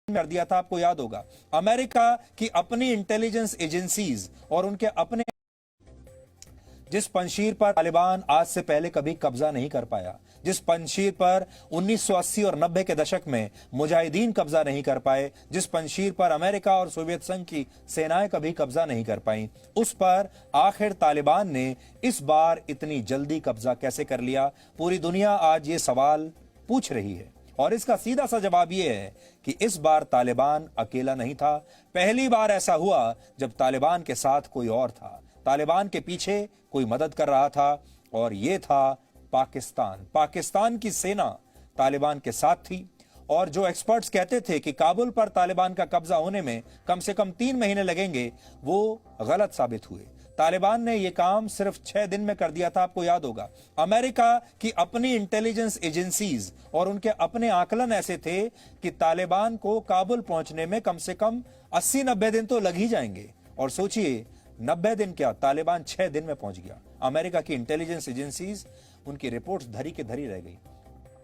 कर दिया था, आपको याद होगा। अमेरिका की अपनी इंटेलिजेंस एजेंसीज और उनके अपने, जिस पंशीर पर तालिबान आज से पहले कभी कब्जा नहीं कर पाया, जिस पंशीर पर 1980 और 90 के दशक में मुजाहिदीन कब्जा नहीं कर पाए, जिस पंशीर पर अमेरिका और सोवियत संघ की सेनाएं कभी कब्जा नहीं कर पाई, उस पर आखिर तालिबान ने इस बार इतनी जल्दी कब्जा कैसे कर लिया? पूरी दुनिया आज ये सवाल पूछ रही है और इसका सीधा सा जवाब यह है कि इस बार तालिबान अकेला नहीं था। पहली बार ऐसा हुआ जब तालिबान के साथ कोई और था, तालिबान के पीछे कोई मदद कर रहा था, और यह था पाकिस्तान। पाकिस्तान की सेना तालिबान के साथ थी, और जो एक्सपर्ट्स कहते थे कि काबुल पर तालिबान का कब्जा होने में कम से कम 3 महीने लगेंगे, वो गलत साबित हुए। तालिबान ने यह काम सिर्फ 6 दिन में कर दिया था, आपको याद होगा। अमेरिका की अपनी इंटेलिजेंस एजेंसीज और उनके अपने आकलन ऐसे थे कि तालिबान को काबुल पहुंचने में कम से कम 80-90 दिन तो लग ही जाएंगे, और सोचिए 90 दिन क्या, तालिबान 6 दिन में पहुंच गया। अमेरिका की इंटेलिजेंस एजेंसीज, उनकी रिपोर्ट्स धरी के धरी रह गई,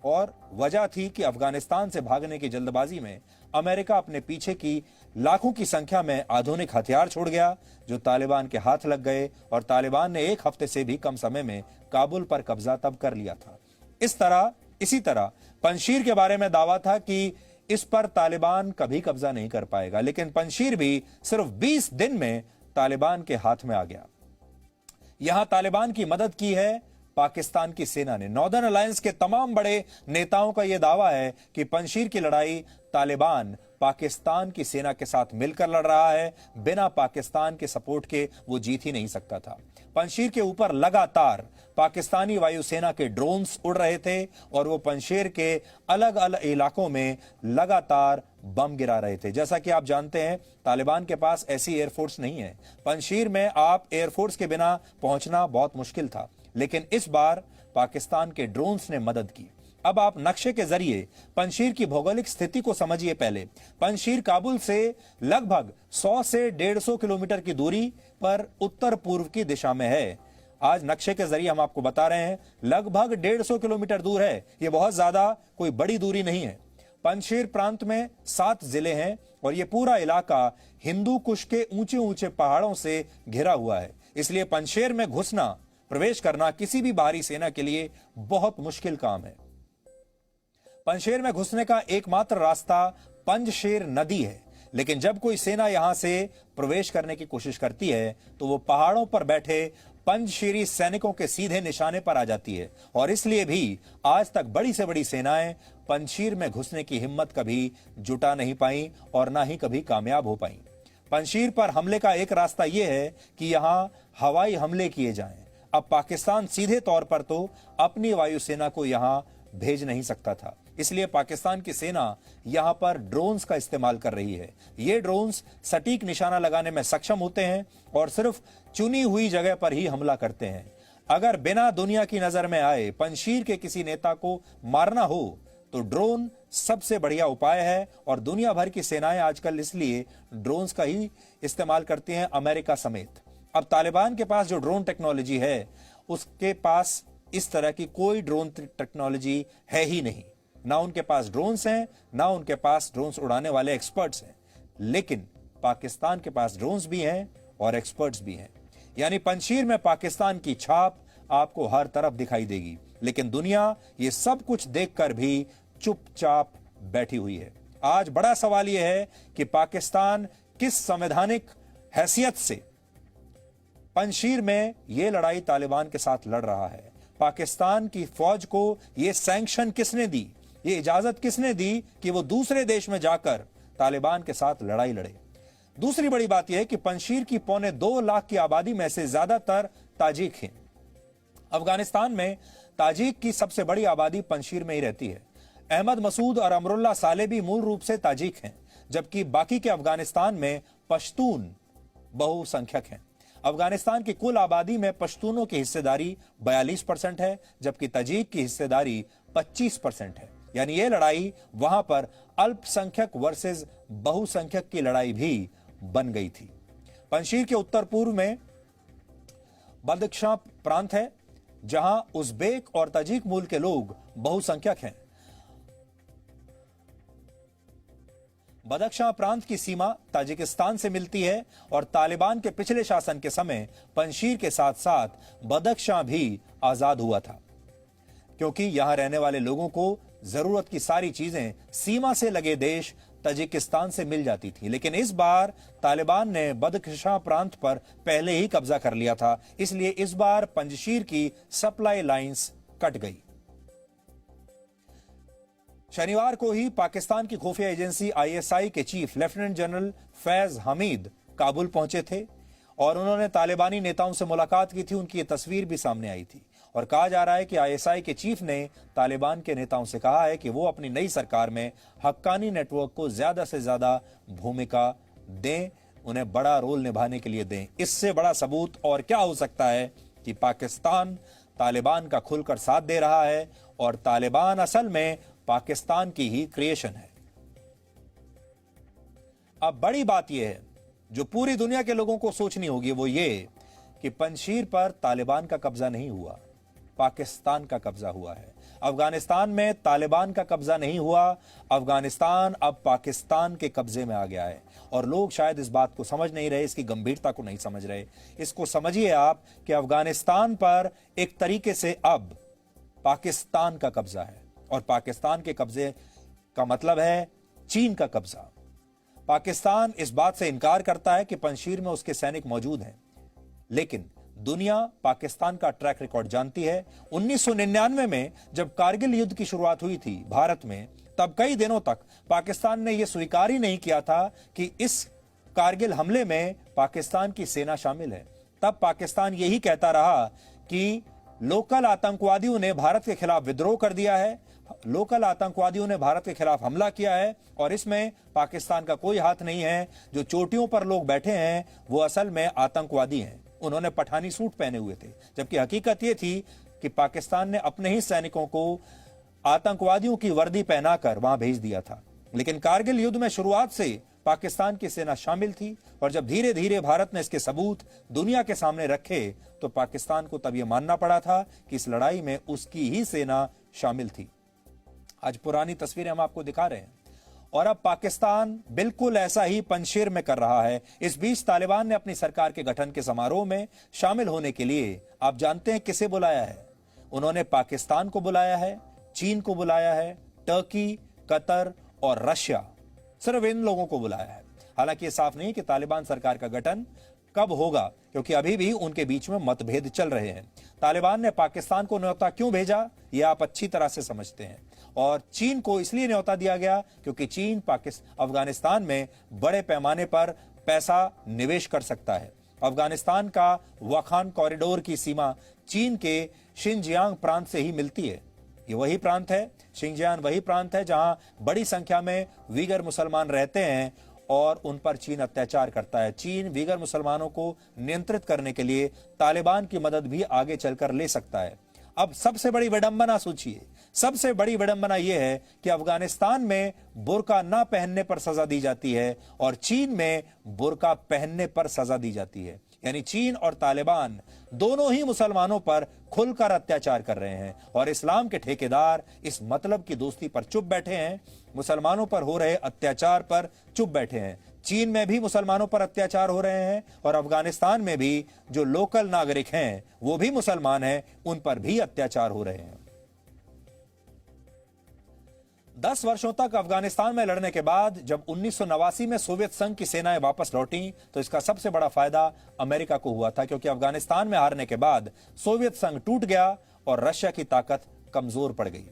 और वजह थी कि अफगानिस्तान से भागने की जल्दबाजी में अमेरिका अपने पीछे की लाखों की संख्या में आधुनिक हथियार छोड़ गया, जो तालिबान के हाथ लग गए, और तालिबान ने 1 हफ्ते से भी कम समय में काबुल पर कब्जा तब कर लिया था। इसी तरह पंशीर के बारे में दावा था कि इस पर तालिबान कभी कब्जा नहीं कर पाएगा, लेकिन पंशीर भी सिर्फ 20 दिन में तालिबान के हाथ में आ गया। यहां तालिबान की मदद की है पाकिस्तान की सेना ने। नॉर्दर्न अलायंस के तमाम बड़े नेताओं का यह दावा है कि पंशीर की लड़ाई तालिबान पाकिस्तान की सेना के साथ मिलकर लड़ रहा है, बिना पाकिस्तान के सपोर्ट के वो जीत ही नहीं सकता था। पंशीर के ऊपर लगातार पाकिस्तानी वायुसेना के ड्रोन्स उड़ रहे थे, और वो पंशीर के अलग अलग इलाकों में लगातार बम गिरा रहे थे। जैसा कि आप जानते हैं, तालिबान के पास ऐसी एयरफोर्स नहीं है। पंशीर में आप एयरफोर्स के बिना पहुंचना बहुत मुश्किल था, लेकिन इस बार पाकिस्तान के ड्रोन्स ने मदद की। अब आप नक्शे के जरिए पंशीर की भौगोलिक स्थिति को समझिए। पहले पंशीर काबुल से लगभग 100 से 150 किलोमीटर की दूरी पर उत्तर पूर्व की दिशा में है। आज नक्शे के जरिए हम आपको बता रहे हैं, लगभग 150 किलोमीटर दूर है। यह बहुत ज्यादा कोई बड़ी दूरी नहीं है। पंशीर प्रांत में 7 जिले हैं, और यह पूरा इलाका हिंदू कुश के ऊंचे ऊंचे पहाड़ों से घिरा हुआ है। इसलिए पंशीर में घुसना, प्रवेश करना किसी भी बाहरी सेना के लिए बहुत मुश्किल काम है। पंशीर में घुसने का एकमात्र रास्ता पंजशेर नदी है, लेकिन जब कोई सेना यहां से प्रवेश करने की कोशिश करती है तो वो पहाड़ों पर बैठे पंजशीरी सैनिकों के सीधे निशाने पर आ जाती है, और इसलिए भी आज तक बड़ी से बड़ी सेनाएं पंशीर में घुसने की हिम्मत कभी जुटा नहीं पाई, और ना ही कभी कामयाब हो पाई। पंशीर पर हमले का एक रास्ता यह है कि यहां हवाई हमले किए जाएं। अब पाकिस्तान सीधे तौर पर तो अपनी वायुसेना को यहां भेज नहीं सकता था, इसलिए पाकिस्तान की सेना यहां पर ड्रोन्स का इस्तेमाल कर रही है। ये ड्रोन्स सटीक निशाना लगाने में सक्षम होते हैं और सिर्फ चुनी हुई जगह पर ही हमला करते हैं। अगर बिना दुनिया की नजर में आए पंशीर के किसी नेता को मारना हो तो ड्रोन सबसे बढ़िया उपाय है, और दुनिया भर की सेनाएं आजकल इसलिए ड्रोन्स का ही इस्तेमाल करती हैं, अमेरिका समेत। अब तालिबान के पास जो ड्रोन टेक्नोलॉजी है, उसके पास इस तरह की कोई ड्रोन टेक्नोलॉजी है ही नहीं। ना उनके पास ड्रोन्स हैं, ना उनके पास ड्रोन्स उड़ाने वाले एक्सपर्ट्स हैं। लेकिन पाकिस्तान के पास ड्रोन्स भी हैं और एक्सपर्ट्स भी हैं। यानी पंशीर में पाकिस्तान की छाप आपको हर तरफ दिखाई देगी, लेकिन दुनिया ये सब कुछ देखकर भी चुपचाप बैठी हुई है। आज बड़ा सवाल यह है कि पाकिस्तान किस संवैधानिक हैसियत से पंशीर में यह लड़ाई तालिबान के साथ लड़ रहा है। पाकिस्तान की फौज को यह सैंक्शन किसने दी, ये इजाजत किसने दी कि वो दूसरे देश में जाकर तालिबान के साथ लड़ाई लड़े। दूसरी बड़ी बात यह है कि पंशीर की 2.25 लाख की आबादी में से ज्यादातर ताजिक हैं। अफगानिस्तान में ताजिक की सबसे बड़ी आबादी पंशीर में ही रहती है। अहमद मसूद और अमरुल्ला साले भी मूल रूप से ताजिक हैं, जबकि बाकी के अफगानिस्तान में पश्तून बहुसंख्यक हैं। अफगानिस्तान की कुल आबादी में पश्तूनों की हिस्सेदारी 42% है, जबकि ताजिक की हिस्सेदारी 25% है। यानी यह लड़ाई वहां पर अल्पसंख्यक वर्सेस बहुसंख्यक की लड़ाई भी बन गई थी। पंशीर के उत्तर पूर्व में बदख्शां प्रांत है, जहां उज़्बेक और ताजिक मूल के लोग बहुसंख्यक हैं। बदख्शां प्रांत की सीमा ताजिकिस्तान से मिलती है और तालिबान के पिछले शासन के समय पंजशीर के साथ साथ बदख्शां भी आजाद हुआ था, क्योंकि यहां रहने वाले लोगों को जरूरत की सारी चीजें सीमा से लगे देश ताजिकिस्तान से मिल जाती थी। लेकिन इस बार तालिबान ने बदख्शां प्रांत पर पहले ही कब्जा कर लिया था, इसलिए इस बार पंजशीर की सप्लाई लाइंस कट गई। शनिवार को ही पाकिस्तान की खुफिया एजेंसी आईएसआई के chief lieutenant general Faiz Hamid Kabul पहुंचे थे और उन्होंने तालिबानी नेताओं से मुलाकात की थी। उनकी ये तस्वीर भी सामने आई थी और कहा जा रहा है कि आईएसआई के चीफ ने तालिबान के नेताओं से कहा है कि वो अपनी नई सरकार में हक्कानी नेटवर्क को ज्यादा से ज्यादा भूमिका दें, उन्हें बड़ा रोल निभाने के लिए दें। इससे बड़ा सबूत और क्या हो सकता है कि पाकिस्तान तालिबान का खुलकर साथ दे रहा है और तालिबान असल में पाकिस्तान की ही क्रिएशन है। अब बड़ी बात यह है जो पूरी दुनिया के लोगों को सोचनी होगी, वो ये कि पंजशीर पर तालिबान का कब्जा नहीं हुआ, पाकिस्तान का कब्जा हुआ है। अफगानिस्तान में तालिबान का कब्जा नहीं हुआ, अफगानिस्तान अब पाकिस्तान के कब्जे में आ गया है और लोग शायद इस बात को समझ नहीं रहे, इसकी गंभीरता को नहीं समझ रहे। इसको समझिए आप कि अफगानिस्तान पर एक तरीके से अब पाकिस्तान का कब्जा है और पाकिस्तान के कब्जे का मतलब है चीन का कब्जा। पाकिस्तान इस बात से इनकार करता है कि पंजशीर में उसके सैनिक मौजूद हैं, लेकिन दुनिया पाकिस्तान का ट्रैक रिकॉर्ड जानती है। 1999 में जब कारगिल युद्ध की शुरुआत हुई थी भारत में, तब कई दिनों तक पाकिस्तान ने यह स्वीकार ही नहीं किया था कि इस कारगिल हमले में पाकिस्तान की सेना शामिल है। तब पाकिस्तान यही कहता रहा कि लोकल आतंकवादियों ने भारत के खिलाफ विद्रोह कर दिया है, लोकल आतंकवादियों ने भारत के खिलाफ हमला किया है और इसमें पाकिस्तान का कोई हाथ नहीं है। जो चोटियों पर लोग बैठे हैं वो असल में आतंकवादी हैं। उन्होंने पठानी सूट पहने हुए थे, जबकि हकीकत ये थी कि पाकिस्तान ने अपने ही सैनिकों को आतंकवादियों की वर्दी पहनाकर वहां भेज दिया था। लेकिन कारगिल युद्ध में शुरुआत से पाकिस्तान की सेना शामिल थी और जब धीरे धीरे भारत ने इसके सबूत दुनिया के सामने रखे तो पाकिस्तान को तब यह मानना पड़ा था कि इस लड़ाई में उसकी ही सेना शामिल थी। आज पुरानी तस्वीरें हम आपको दिखा रहे हैं और अब पाकिस्तान बिल्कुल ऐसा ही पंजशीर में कर रहा है। इस बीच तालिबान ने अपनी सरकार के गठन के समारोह में शामिल होने के लिए आप जानते हैं किसे बुलाया है? उन्होंने पाकिस्तान को बुलाया है, चीन को बुलाया है, टर्की, कतर और रशिया, सिर्फ इन लोगों को बुलाया है। हालांकि ये साफ नहीं कि तालिबान सरकार का गठन कब होगा, क्योंकि अभी भी उनके बीच में मतभेद चल रहे हैं। तालिबान ने पाकिस्तान को न्योता क्यों भेजा ये आप अच्छी तरह से समझते हैं और चीन को इसलिए न्योता दिया गया क्योंकि चीन अफगानिस्तान में बड़े पैमाने पर पैसा निवेश कर सकता है। अफगानिस्तान का वाखान कॉरिडोर की सीमा चीन के शिनजियांग प्रांत से ही मिलती है। ये वही प्रांत है, शिनजियांग वही प्रांत है जहां बड़ी संख्या में वीगर मुसलमान रहते हैं और उन पर चीन अत्याचार करता है। चीन वीगर मुसलमानों को नियंत्रित करने के लिए तालिबान की मदद भी आगे चलकर ले सकता है। अब सबसे बड़ी विडंबना सोचिए, सबसे बड़ी विडंबना यह है कि अफगानिस्तान में बुर्का ना पहनने पर सजा दी जाती है और चीन में बुर्का पहनने पर सजा दी जाती है। यानी चीन और तालिबान दोनों ही मुसलमानों पर खुलकर अत्याचार कर रहे हैं और इस्लाम के ठेकेदार इस मतलब की दोस्ती पर चुप बैठे हैं, मुसलमानों पर हो रहे अत्याचार पर चुप बैठे हैं। चीन में भी मुसलमानों पर अत्याचार हो रहे हैं और अफगानिस्तान में भी जो लोकल नागरिक हैं वो भी मुसलमान हैं, उन पर भी अत्याचार हो रहे हैं। 10 वर्षों तक अफगानिस्तान में लड़ने के बाद जब 1989 में सोवियत संघ की सेनाएं वापस लौटी तो इसका सबसे बड़ा फायदा अमेरिका को हुआ था, क्योंकि अफगानिस्तान में हारने के बाद सोवियत संघ टूट गया और रशिया की ताकत कमजोर पड़ गई।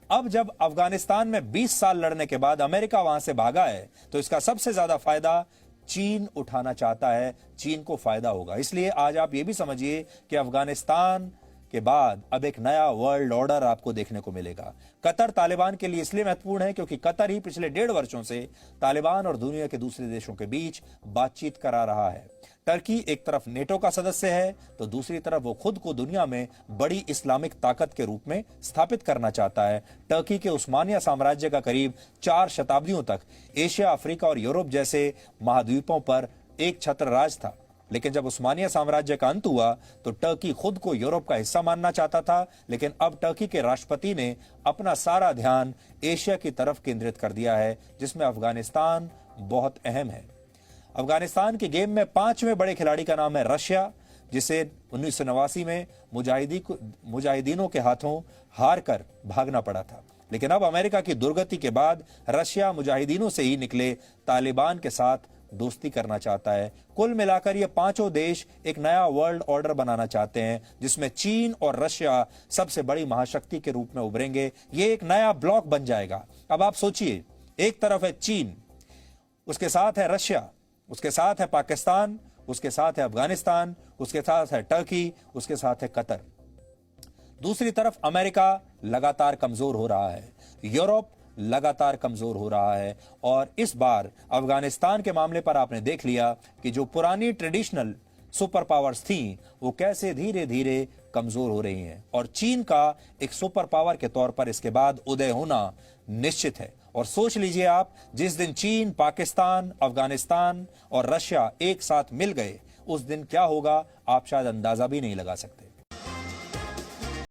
अब जब अफगानिस्तान में 20 साल लड़ने के बाद अमेरिका वहां से भागा है तो इसका सबसे ज्यादा फायदा चीन उठाना चाहता है, चीन को फायदा होगा। इसलिए आज आप ये भी समझिए कि अफगानिस्तान के बाद अब एक नया वर्ल्ड ऑर्डर आपको देखने को मिलेगा। कतर तालिबान के लिए इसलिए महत्वपूर्ण है क्योंकि कतर ही पिछले 1.5 वर्षों से तालिबान और दुनिया के दूसरे देशों के बीच बातचीत करा रहा है। टर्की एक तरफ नेटो का सदस्य है तो दूसरी तरफ वो खुद को दुनिया में बड़ी इस्लामिक ताकत के रूप में स्थापित करना चाहता है। टर्की के उस्मानिया साम्राज्य का करीब 4 शताब्दियों तक एशिया, अफ्रीका और यूरोप जैसे महाद्वीपों पर एक छत्र राज था, लेकिन जब उस्मानिया साम्राज्य का अंत हुआ तो टर्की खुद को यूरोप का हिस्सा मानना चाहता था। लेकिन अब टर्की के राष्ट्रपति ने अपना सारा ध्यान एशिया की तरफ केंद्रित कर दिया है, जिसमें अफगानिस्तान, बहुत अहम है। अफगानिस्तान के गेम में 5वें बड़े खिलाड़ी का नाम है रशिया, जिसे 1989 में मुजाहिदीनों के हाथों हार कर भागना पड़ा था। लेकिन अब अमेरिका की दुर्गति के बाद रशिया मुजाहिदीनों से ही निकले तालिबान के साथ दोस्ती करना चाहता है। कुल मिलाकर ये पांचों देश एक नया वर्ल्ड ऑर्डर बनाना चाहते हैं, जिसमें चीन और रशिया सबसे बड़ी महाशक्ति के रूप में उभरेंगे। ये एक नया ब्लॉक बन जाएगा। अब आप सोचिए, एक तरफ है चीन, उसके साथ है रशिया, उसके साथ है पाकिस्तान, उसके साथ है अफगानिस्तान, उसके साथ है टर्की, उसके साथ है कतर। दूसरी तरफ अमेरिका लगातार कमजोर हो रहा है, यूरोप लगातार कमजोर हो रहा है, और इस बार अफगानिस्तान के मामले पर आपने देख लिया कि जो पुरानी ट्रेडिशनल सुपर पावर्स थी वो कैसे धीरे धीरे कमजोर हो रही हैं, और चीन का एक सुपर पावर के तौर पर इसके बाद उदय होना निश्चित है। और सोच लीजिए आप, जिस दिन चीन, पाकिस्तान, अफगानिस्तान और रशिया एक साथ मिल गए, उस दिन क्या होगा आप शायद अंदाजा भी नहीं लगा सकते।